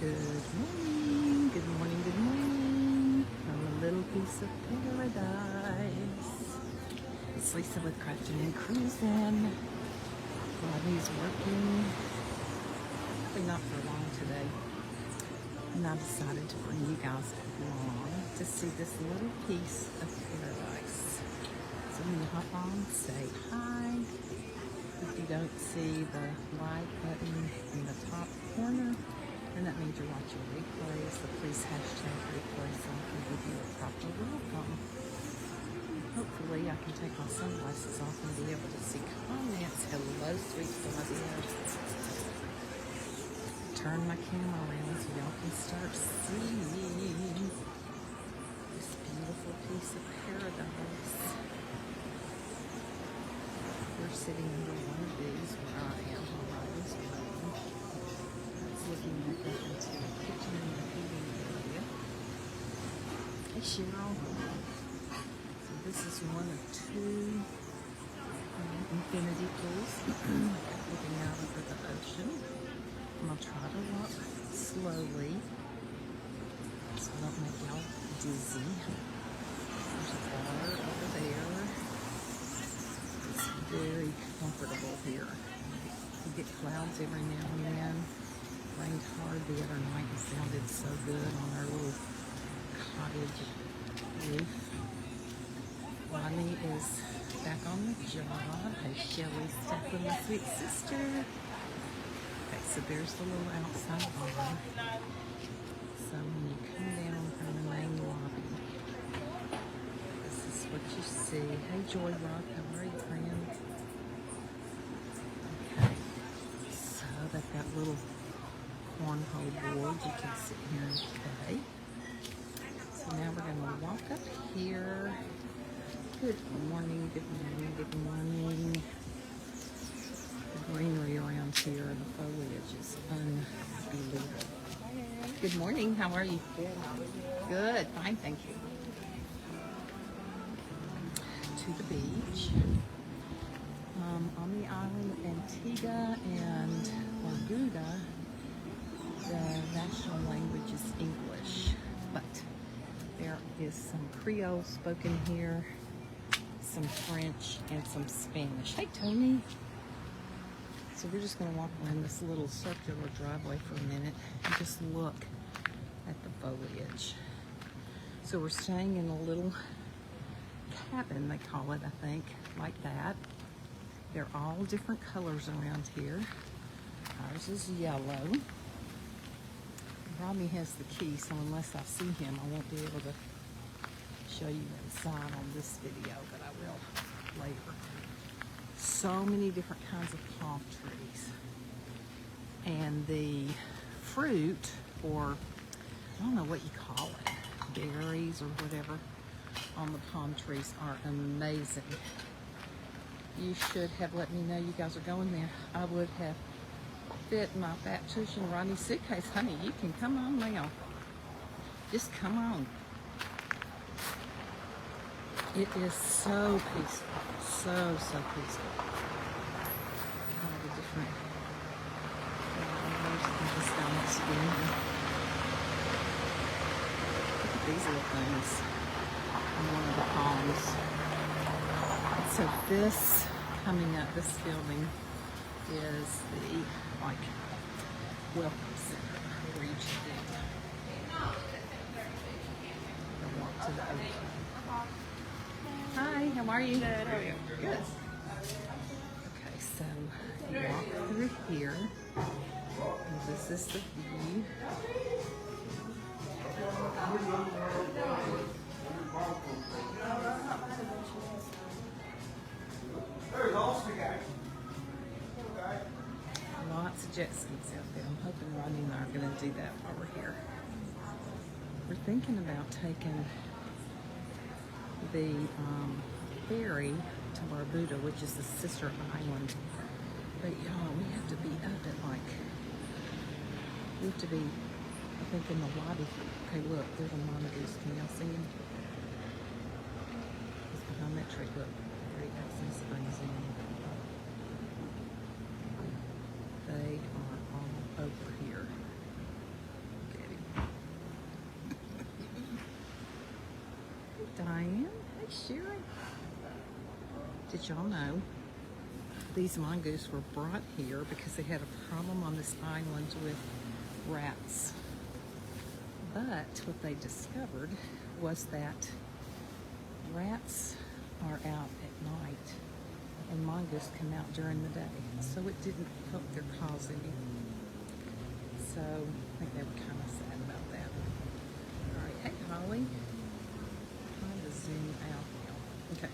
Good morning, good morning, good morning from a little piece of paradise. It's Lisa with Crafting and Cruising. Rodney's working, probably not for long today. And I decided to bring you guys along to see this little piece of paradise. So I'm gonna hop on, say hi. If you don't see the like button in the top corner, then that means you're watching replays. So please hashtag replay so I can give you a proper welcome. Hopefully I can take my sunglasses off and be able to see comments. Hello, sweet Flavia. Turn my camera around so y'all can start seeing this beautiful piece of paradise. We're sitting under one of these where I am on Rodney's room. That's looking back up into the kitchen and the heating area. Hey Cheryl. So this is one of two infinity pools looking out over the ocean. I'm going to try to walk slowly so I don't make y'all dizzy. There's a bar over there. It's very comfortable here. You get clouds every now and then. Rained hard the other night and sounded so good on our little cottage roof. Rodney is back on the job. Hey Shelly, Stephanie, my sweet sister. Okay, so there's the little outside bar. So when you come down from the main lobby, this is what you see. Hey Joy Rock, how are you, friend? Okay, so they've got little cornhole boards you can sit here and play. So now we're going to walk up here. Good morning, good morning, good morning. The greenery around here and the foliage is unbelievable. Good morning, how are you? Good, how are you? Good, fine, thank you. To the beach. On the island of Antigua and Barbuda, the national language is English, but there is some Creole spoken here, some French, and some Spanish. Hey, Tony. So we're just going to walk around this little circular driveway for a minute and just look at the foliage. So we're staying in a little cabin, they call it, I think, like that. They're all different colors around here. Ours is yellow. Rodney has the key, so unless I see him, I won't be able to show you inside on this video, but I will later. So many different kinds of palm trees. And the fruit, or I don't know what you call it, berries or whatever, on the palm trees are amazing. You should have let me know you guys are going there. I would have fit my fat tush in Rodney's suitcase. Honey, you can come on now. Just come on. It is so peaceful. So peaceful. All the different flowers and just down the skin. Look at these little things on one of the palms. So this, coming up, this building is the, like, welcome center where you check in and walk to the ocean. Hi, how are you? Good, how are you? Good. Okay, so you walk through here. And this is the view. Lots of jet skis out there. I'm hoping Rodney and I are going to do that while we're here. We're thinking about taking the ferry to Barbuda, which is the sister island. But y'all, we have to be up at like, we have to be, I think, in the lobby. Okay, look, there's a mongoose. Can y'all see him? He's behind that tree. Look, there he goes. He springs in. They are all over here. Did y'all know these mongoose were brought here because they had a problem on this island with rats? But what they discovered was that rats are out at night and mongoose come out during the day. So it didn't help their cause any. So I think they were kind of sad about that. All right, hey Holly. Trying to zoom out now. Okay,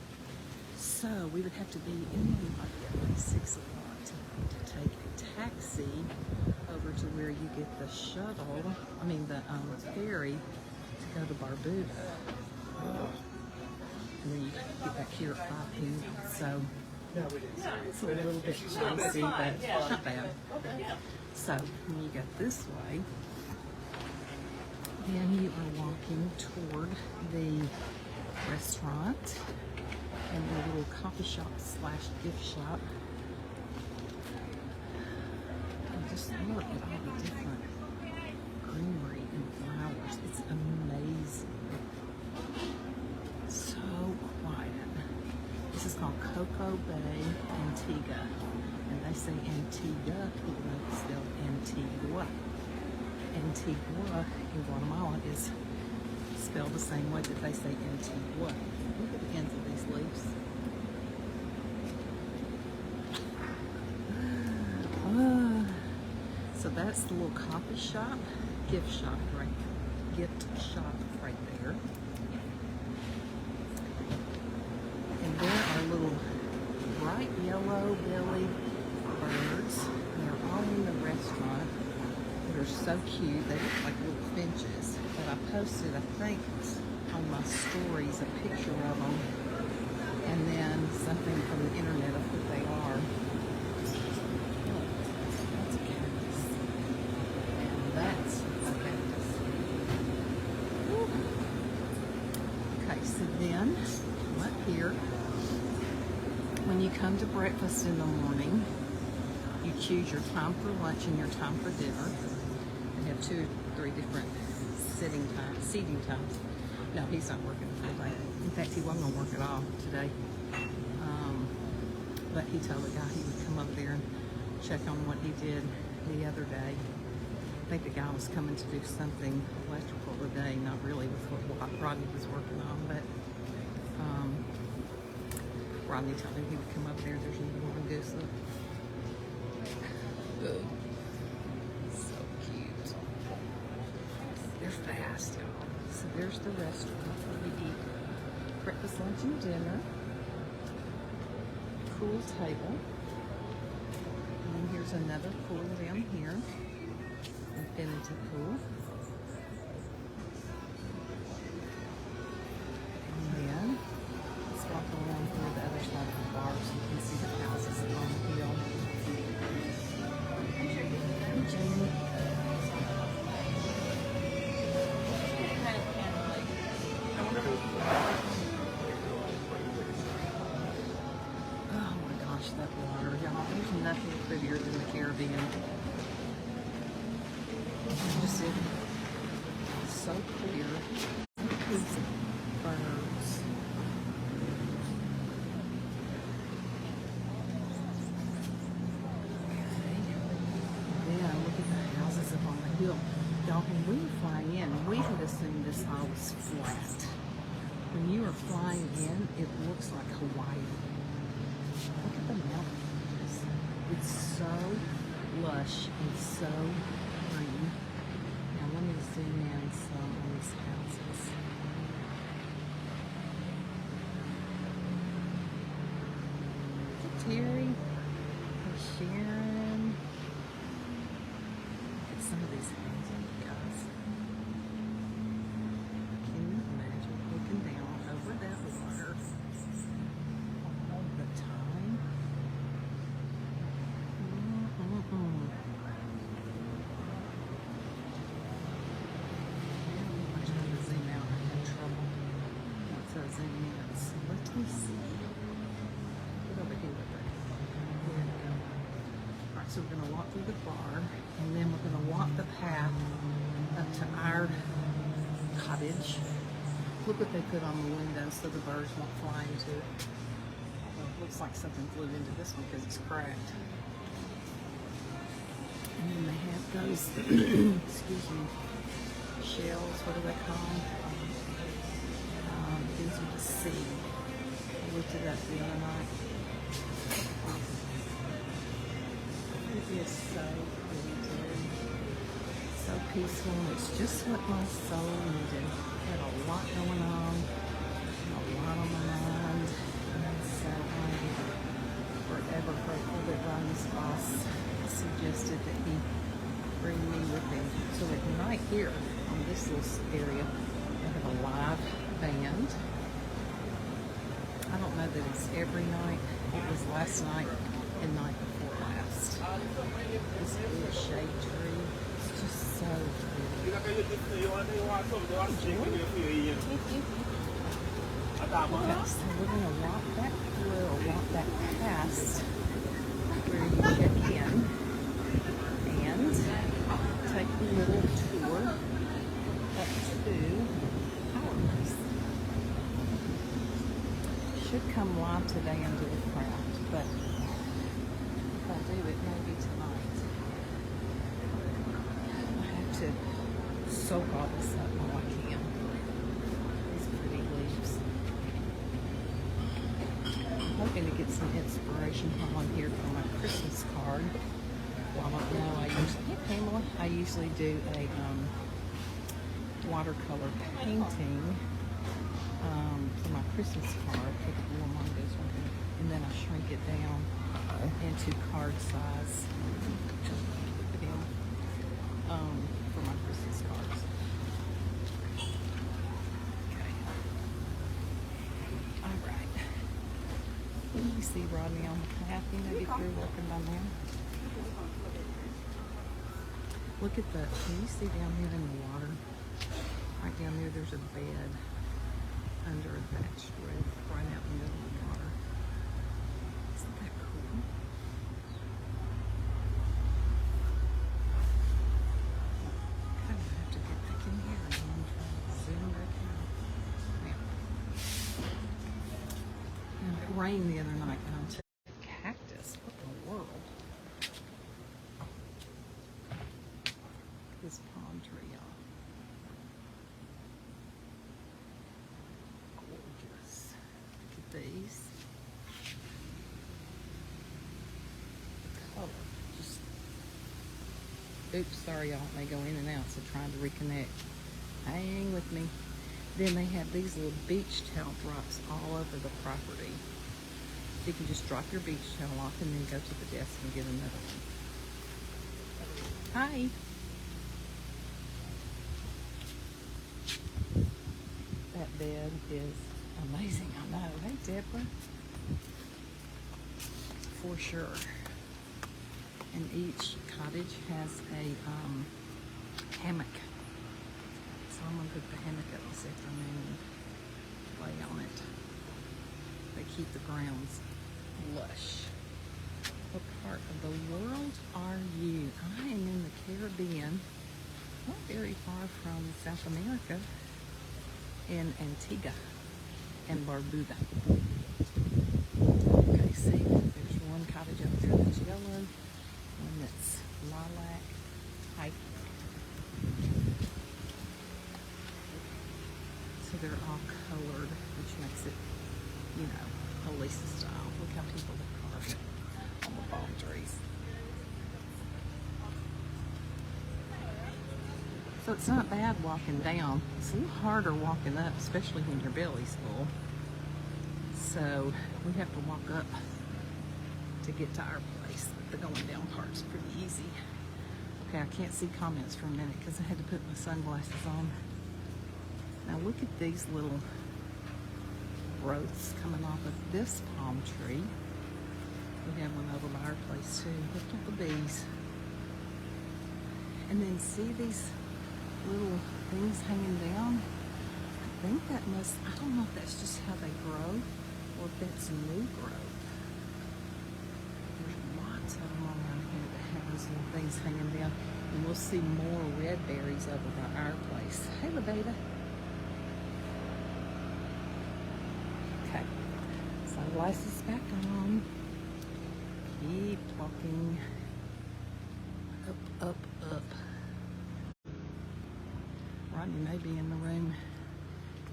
so we would have to be in Antigua at 6 o'clock to take a taxi over to where you get the shuttle, the ferry to go to Barbuda. And then you get back here at 5 p.m. So it's a little bit chasey, but not bad. So when you get this way, then you are walking toward the restaurant and the little coffee shop / gift shop. And just look at all the different greenery and flowers. It's amazing. So quiet. This is called Coco Bay, Antigua. And they say Antigua, even though it's spelled Antigua. Antigua in Guatemala is spelled the same way that they say Antigua. Look at the ends of these leaves. So that's the little coffee shop, gift shop right there. And there are little bright yellow bellied birds. They're all in the restaurant. They're so cute. They look like little finches. But I posted, I think, on my stories a picture of them and then something from the internet of what they are. Look, that's a cactus. And that's a cactus. Woo. Okay, so then come up here. When you come to breakfast in the morning, you choose your time for lunch and your time for dinner. They have 2 or 3 different seating times. No, he's not working today. In fact, he wasn't going to work at all today. But he told the guy he would come over there and check on what he did the other day. I think the guy was coming to do something electrical today, not really with what Rodney was working on, but Rodney told him he would come over there. There's a little mongoose. So cute. They're fast, y'all. So there's the restaurant where we eat breakfast, lunch, and dinner. Cool table. And then here's another pool down here. Infinity pool. And then let's walk around here the other side of the bar so you can see the houses on the hill. Hey, Jamie. Oh my gosh, that water, y'all. There's nothing prettier than the Caribbean. Just see, so clear. These birds. Yeah, look at the houses up on the hill. Y'all, when we were flying in, we had assumed this all was flat. When you are flying in, it looks like Hawaii. Look at the mountains. It's so lush and so green. Now let me zoom in some on these houses. Hey, Terry. Hey, Sharon. Look at some of these houses, guys. Can you imagine looking down over that water all the time? I'm trying to zoom out. I have trouble once I zoom in. So let me see. Get over here with it. There we go. Alright, so we're going to walk through the bar, and then we're going to walk the path up to our cottage. Look what they put on the window so the birds won't fly into it. Looks like something flew into this one because it's cracked. And then they have those, excuse me, shells. What do they call them? These are the seed. I looked it up the other night. It is so pretty, dude. So peaceful. It's just what my soul needed. Had a lot going on, a lot on my mind. And so I'm forever grateful that Ronnie's boss suggested that he bring me with him. So at night here on this little area, they have a live band. I don't know that it's every night. It was last night and night before last. This big shade tree is just so pretty. Okay, so we're going to walk back through, or walk back past where you check in and take a little tour up to our place. Should come live today under the craft, but if I do it, maybe tonight. I have to soak all this up while I can. These pretty leaves. I'm hoping to get some inspiration while I'm here for my Christmas card. Well, I don't know. Hey Pamela, I usually do a watercolor painting for my Christmas card. Put the little mangoes on it, and then I shrink it down into card size for my Christmas cards. Okay. All right. You see Rodney on the path. You know, get through working down there. Look at the, can you see down there in the water? Right down there, there's a bed under a thatched roof right out in the middle of the water. Isn't that cool? Kind of have to get back in here and I'm trying to zoom back out. Yeah. And it rained the other night and I'm taking a cactus. What in the world? This palm tree, y'all. Gorgeous. Look at these. The color. Just. Oops, sorry, y'all. They go in and out, so trying to reconnect. Hang with me. Then they have these little beach towel drops all over the property. So you can just drop your beach towel off and then go to the desk and get another one. Hi. That bed is amazing, I know. Hey, Deborah. For sure. And each cottage has a hammock. So I'm going to put the hammock up this afternoon and lay on it. They keep the grounds lush. What part of the world are you? I am in the Caribbean, not very far from South America, in Antigua and Barbuda. Okay, see, there's one cottage up there that's yellow, one that's lilac. Hi. So they're all colored, which makes it, you know, Elisa style. Look how people have carved it on the palm trees. So it's not bad walking down. It's a little harder walking up, especially when your belly's full. So we have to walk up to get to our place. The going down part's pretty easy. Okay, I can't see comments for a minute because I had to put my sunglasses on. Now look at these little growths coming off of this palm tree. We have one over by our place too. Look at the bees. And then see these little things hanging down? I think that must, I don't know if that's just how they grow or if that's new growth. There's lots of them around here that have those little things hanging down. And we'll see more red berries over by our place. Hey, LaBeta. Okay, so Glasses back on. Keep talking. Up, up, up. Rodney may be in the room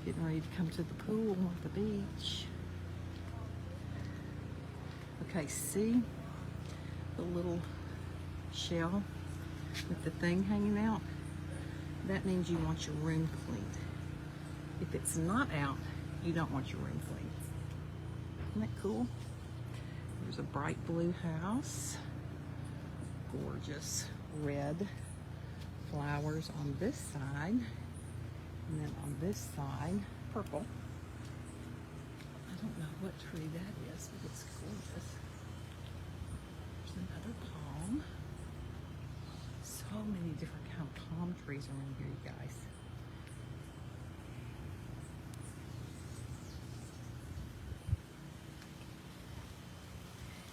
getting ready to come to the pool at the beach. Okay, see the little shell with the thing hanging out? That means you want your room cleaned. If it's not out, you don't want your room cleaned. Isn't that cool? There's a bright blue house. Gorgeous red flowers on this side. And then on this side, purple. I don't know what tree that is, but it's gorgeous. There's another palm. So many different kind of palm trees around here, you guys.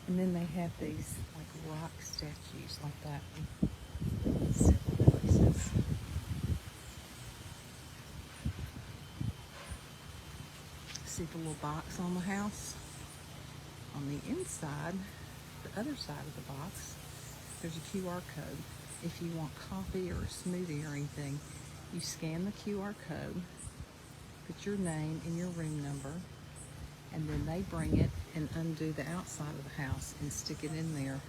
And then they have these like rock statues like that in several places. See the little box on the house? On the inside, the other side of the box, there's a QR code. If you want coffee or a smoothie or anything, you scan the QR code, put your name and your room number, and then they bring it and undo the outside of the house and stick it in there.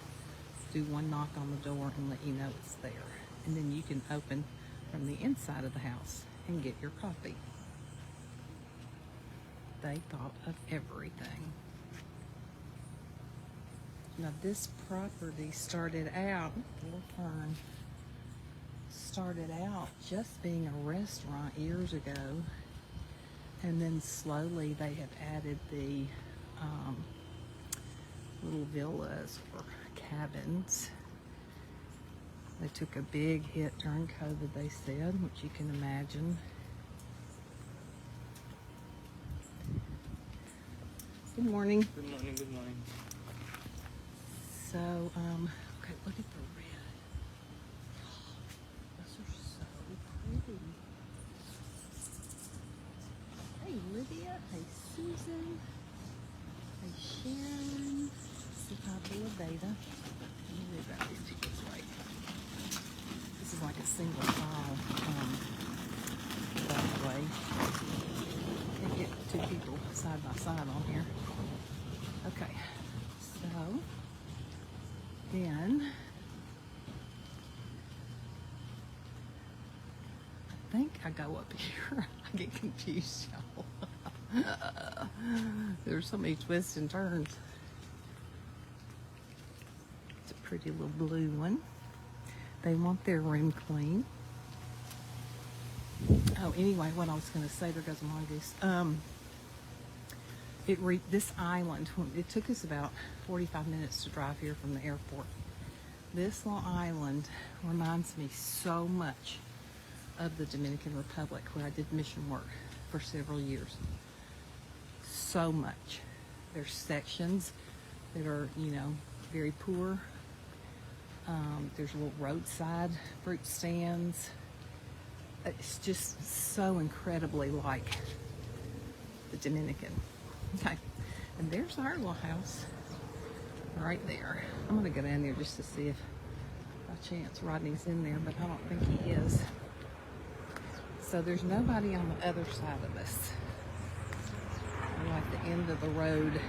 Do one knock on the door and let you know it's there. And then you can open from the inside of the house and get your coffee. They thought of everything. Now this property started out just being a restaurant years ago, and then slowly they have added the little villas or cabins. They took a big hit during COVID, they said, which you can imagine. Good morning. Good morning, good morning. So, okay, look at the red. Those are so pretty. Hey, Lydia. Hey, Susan. Hey, Sharon. Say hi to LaBeta. Let me move out into this way. This is like a single file, by the way. Can't get two people side by side on here. Okay, so then I think I go up here. I get confused, y'all. There's so many twists and turns. It's a pretty little blue one. They want their room clean. Oh, anyway, what I was going to say, there goes a mongoose. This island, it took us about 45 minutes to drive here from the airport. This little island reminds me so much of the Dominican Republic, where I did mission work for several years. So much. There's sections that are, very poor. There's little roadside fruit stands. It's just so incredibly like the Dominican. Okay, and there's our little house right there. I'm gonna go down there just to see if by chance Rodney's in there, but I don't think he is. So there's nobody on the other side of us. We're like the end of the road.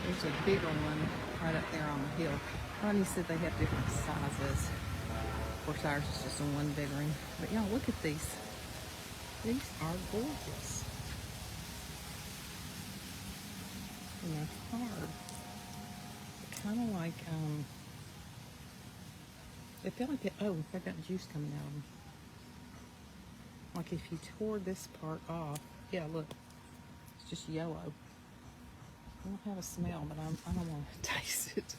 There's a bigger one right up there on the hill. Rodney said they have different sizes. Of course, ours is just a one bedroom. But y'all, look at these. These are gorgeous. And they're hard. They're kind of like, they feel like they've got juice coming out of them. Like if you tore this part off, yeah, look, it's just yellow. I don't have a smell, but I don't want to taste it.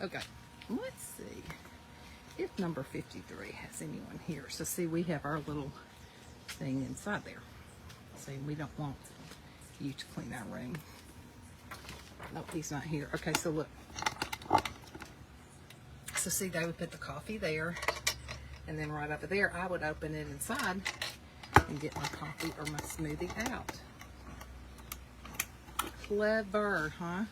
Okay, let's see if number 53 has anyone here. So see, we have our little thing inside there. See, we don't want you to clean our room. Nope, he's not here. Okay, so look. So see, they would put the coffee there. And then right over there, I would open it inside and get my coffee or my smoothie out. Clever, huh?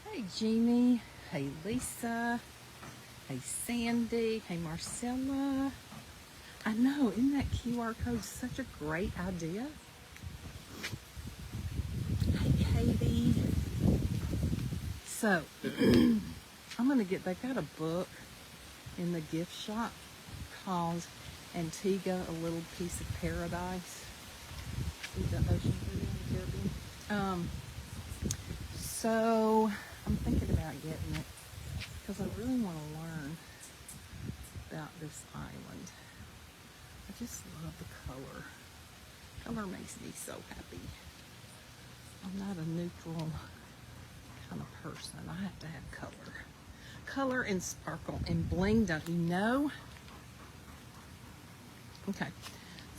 Hey, Jeannie. Hey, Lisa. Hey, Sandy. Hey, Marcella. I know, isn't that QR code such a great idea? Hey, Katie. So, I'm going to get, they've got a book in the gift shop called Antigua, A Little Piece of Paradise. See the ocean view in the Caribbean? So, I'm thinking about getting it because I really want to learn about this island. I just love the color. Color makes me so happy. I'm not a neutral kind of person. I have to have color. Color and sparkle and bling, don't you know? Okay,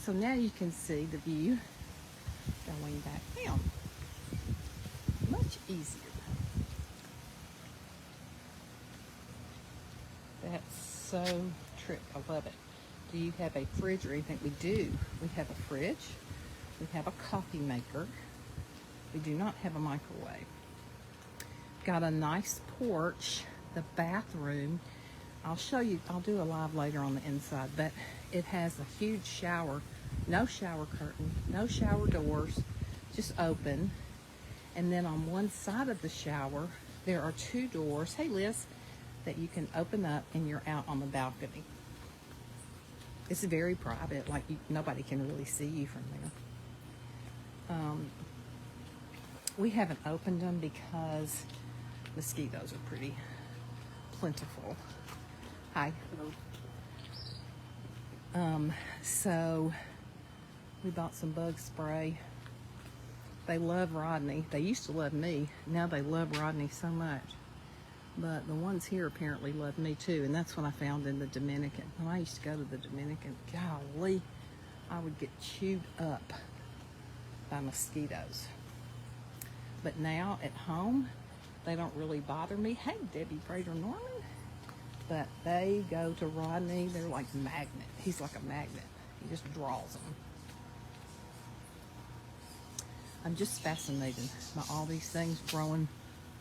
so now you can see the view going back down. Much easier. That's so trick. I love it. Do you have a fridge or anything? We do. We have a fridge. We have a coffee maker. We do not have a microwave. Got a nice porch. The bathroom, I'll show you, I'll do a live later on the inside, but it has a huge shower, no shower curtain, no shower doors, just open. And then on one side of the shower, there are 2 doors, hey Liz, that you can open up and you're out on the balcony. It's very private, like nobody can really see you from there. We haven't opened them because mosquitoes are pretty plentiful. Hi. Hello. So we bought some bug spray. They love Rodney. They used to love me. Now they love Rodney so much. But the ones here apparently love me too, and that's what I found in the Dominican. When I used to go to the Dominican, golly, I would get chewed up by mosquitoes. But now at home, they don't really bother me. Hey, Debbie Prater Norman. But they go to Rodney. They're like magnet. He's like a magnet. He just draws them. I'm just fascinated by all these things growing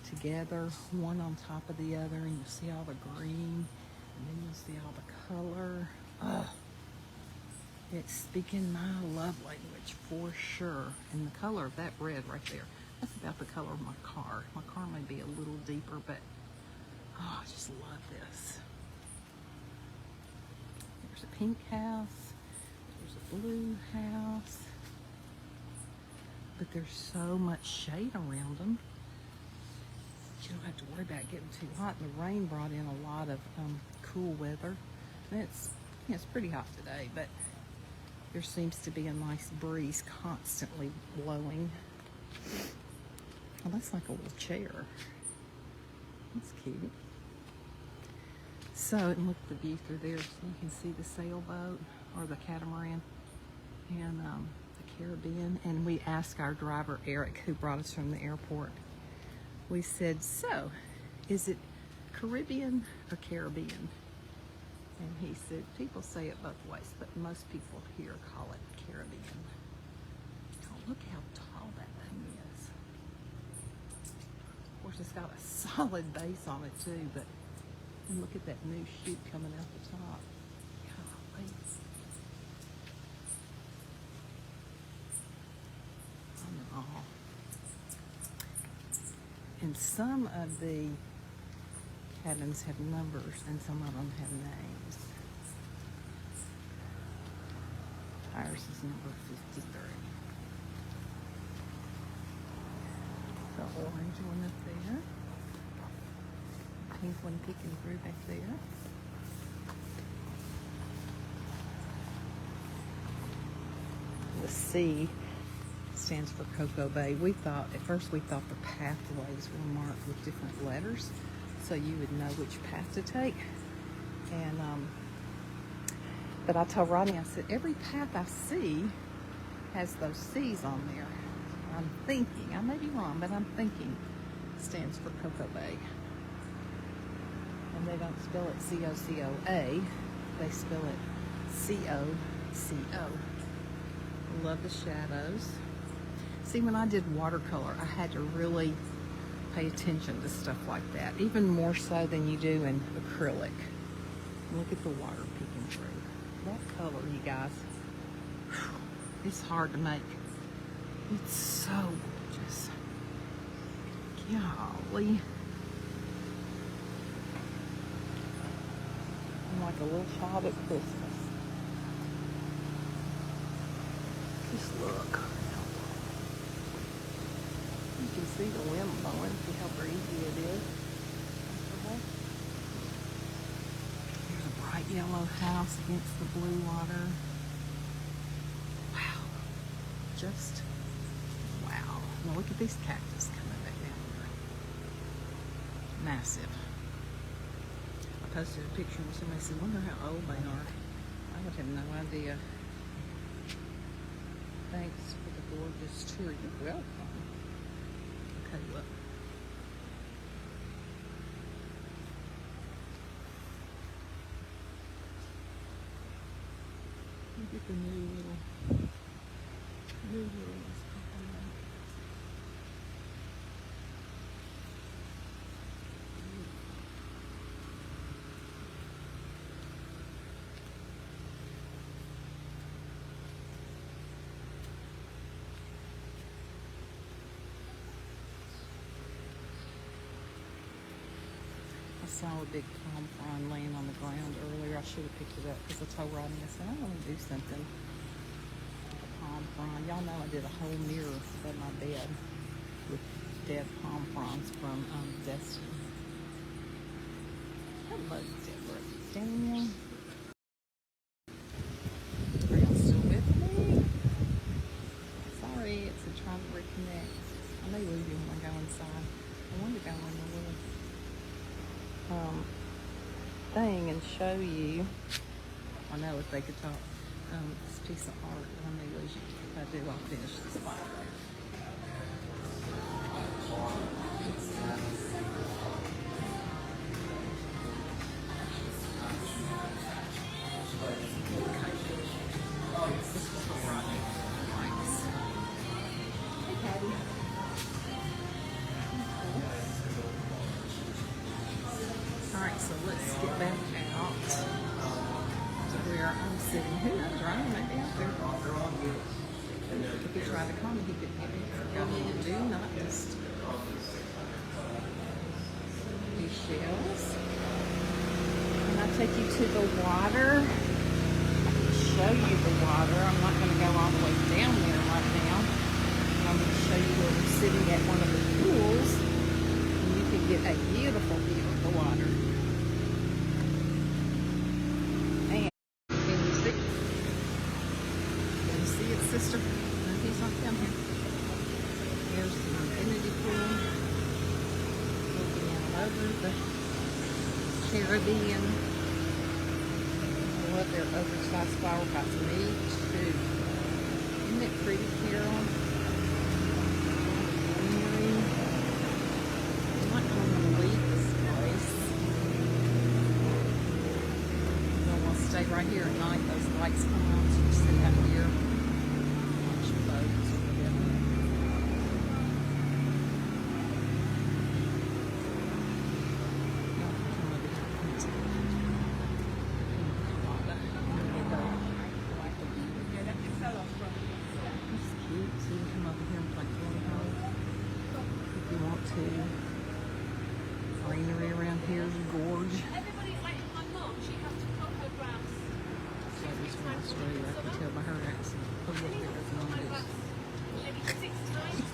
together, one on top of the other, and you'll see all the green, and then you'll see all the color. Ugh. It's speaking my love language for sure. And the color of that red right there, that's about the color of my car. My car may be a little deeper, but oh, I just love this. There's a pink house. There's a blue house. But there's so much shade around them. You don't have to worry about getting too hot. The rain brought in a lot of cool weather. And it's pretty hot today, but there seems to be a nice breeze constantly blowing. Oh, that's like a little chair. That's cute. So, and look at the view through there, so you can see the sailboat or the catamaran and the Caribbean. And we asked our driver, Eric, who brought us from the airport, we said, so, is it Caribbean or Caribbean? And he said, people say it both ways, but most people here call it Caribbean. Oh, look how tall that thing is. Of course, it's got a solid base on it too, but look at that new chute coming out the top. Golly. I'm in awe. And some of the cabins have numbers and some of them have names. Ours is number 53. The orange one up there. Pink one peeking through back there. The C stands for Cocoa Bay. At first we thought the pathways were marked with different letters, so you would know which path to take. And but I told Rodney, I said, every path I see has those C's on there. I'm thinking, I may be wrong, but I'm thinking stands for Cocoa Bay. And they don't spell it C-O-C-O-A. They spell it C-O-C-O. Love the shadows. See, when I did watercolor, I had to really pay attention to stuff like that, even more so than you do in acrylic. Look at the water peeking through. That color, you guys, it's hard to make. It's so gorgeous. Golly. I'm like a little child at Christmas. Just look. You can see the wind blowing. See how breezy it is. There's a bright yellow house against the blue water. Wow. Just wow. Now look at these cactus coming back down here. Massive. I posted a picture and somebody said, wonder how old they are. I would have no idea. Thanks for the gorgeous tour. You're welcome. Okay, look. Look at the new little I saw a big palm frond laying on the ground earlier. I should have picked it up because I told Rodney, I said, I want to do something with a palm frond. Y'all know I did a whole mirror above my bed with dead palm fronds from Destiny. Hello, Deborah. Daniel. Are y'all still with me? Sorry, it's a trying to reconnect. I may leave you when I go inside. I wanted to go in the little thing and show you. I know if they could talk. This piece of art. I may lose you. If I do, I'll finish this file. Alright, so let's get back out to where I'm sitting. Who knows, Ryan might be out there. If he tried to call me, he could get me. Got me to do not disturb. These shells. When I take you to the water, I can show you the water. I'm not going to go all the way down there right now. I'm going to show you where we're sitting at one of the pools. And you can get a beautiful view of the water. Sister, he's not down here. Here's the infinity pool. Looking out over the Caribbean. I love their oversized flower pots. Me too. Isn't it pretty, Carol? Greenery. I'm not going to leave this place. I'm going to stay right here at night. Those lights come on, so you sit out here. Greenery around here is gorge. Everybody's waiting for my mum. She has to cut her grass. So this one Australia, I can tell by her accent. Oh, look, there's mongoose. Maybe 6 times.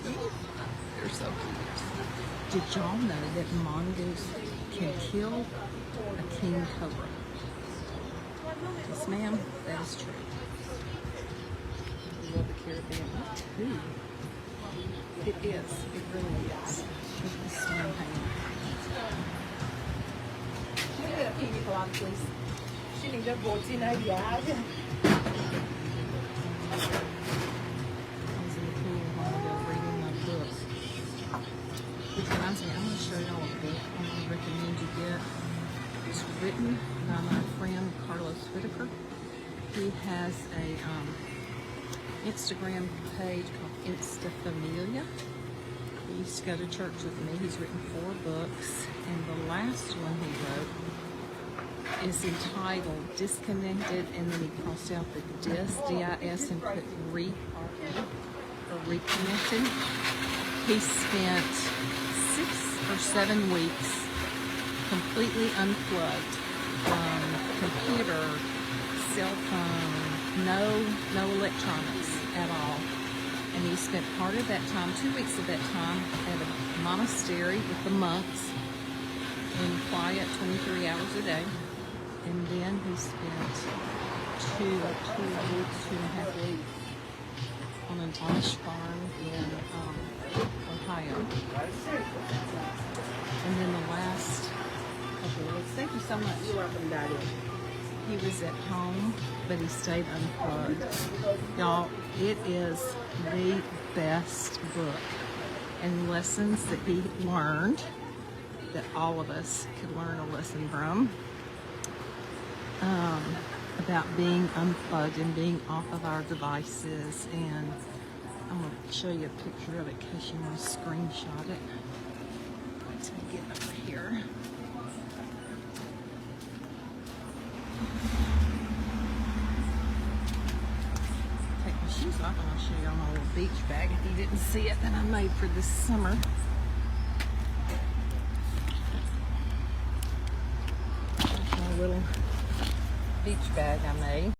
They're so cute. Did y'all know that mongoose can kill a king cobra? Yes, ma'am, that is true. We love the Caribbean. Ooh. It is. It really is. Look at the swim hanging. Can you get a pina colada, please? She needs a botina, yeah. I was in the pool a while ago reading my book. Which reminds me, I'm going to show y'all a book I'm going to recommend you get. It's written by my friend Carlos Whitaker. He has a Instagram page called Instafamilia. He used to go to church with me. He's written 4 books, and the last one he wrote is entitled Disconnected, and then he crossed out the D-I-S, and put or Reconnected. He spent 6 or 7 weeks completely unplugged from computer, cell phone, no electronics at all. And he spent part of that time, 2 weeks of that time, at a monastery with the monks in quiet 23 hours a day. And then he spent 2.5 weeks on an Amish farm in Ohio. And then the last couple of weeks, thank you so much. You're welcome, Daddy. He was at home, but he stayed unplugged. Y'all, it is the best book, and lessons that he learned that all of us could learn a lesson from, about being unplugged and being off of our devices. And I'm going to show you a picture of it in case you want to screenshot it. Let's get over here. Take my shoes off and I'll show you my little beach bag if you didn't see it, that I made for this summer. There's my little beach bag I made.